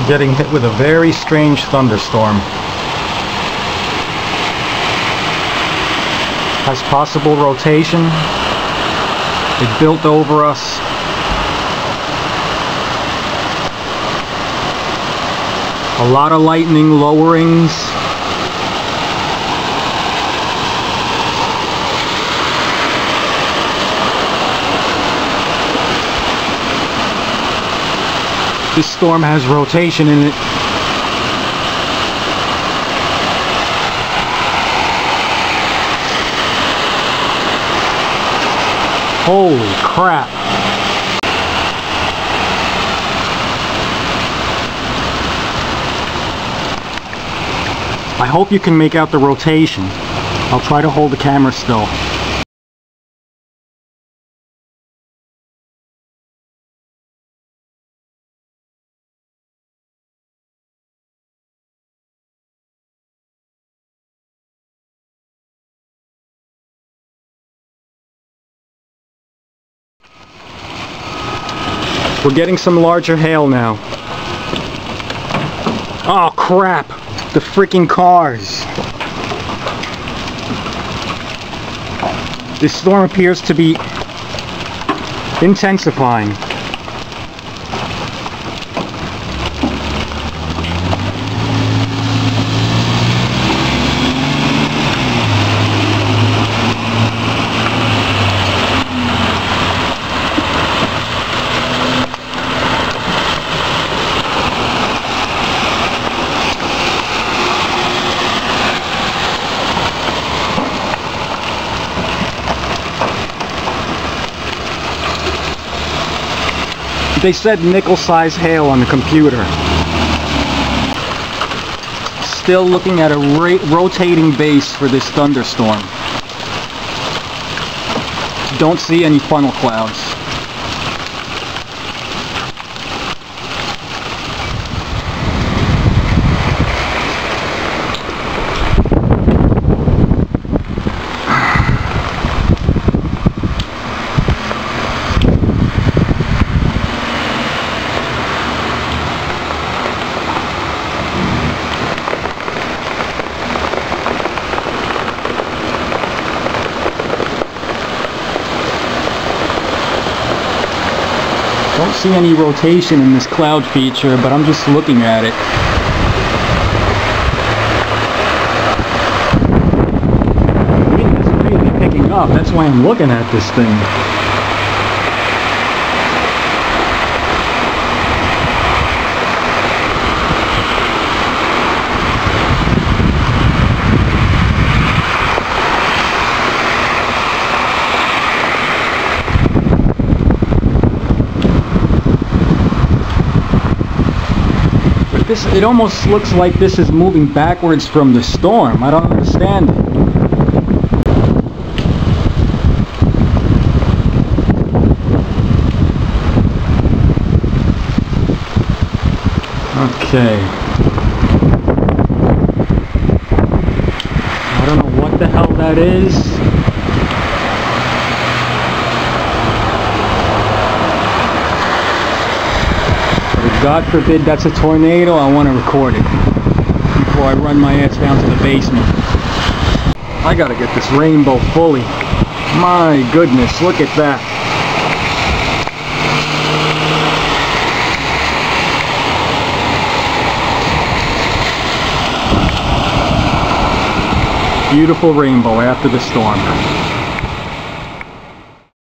Getting hit with a very strange thunderstorm. Has possible rotation. It built over us. A lot of lightning lowerings. This storm has rotation in it. Holy crap. I hope you can make out the rotation. I'll try to hold the camera still. We're getting some larger hail now. Oh crap! The freaking cars! This storm appears to be intensifying. They said nickel-size hail on the computer. Still looking at a rotating base for this thunderstorm. Don't see any funnel clouds. Don't see any rotation in this cloud feature, but I'm just looking at it. The wind is really picking up, that's why I'm looking at this thing. It almost looks like this is moving backwards from the storm. I don't understand it. Okay. I don't know what the hell that is. God forbid that's a tornado, I want to record it before I run my ass down to the basement. I gotta get this rainbow fully. My goodness, look at that. Beautiful rainbow after the storm.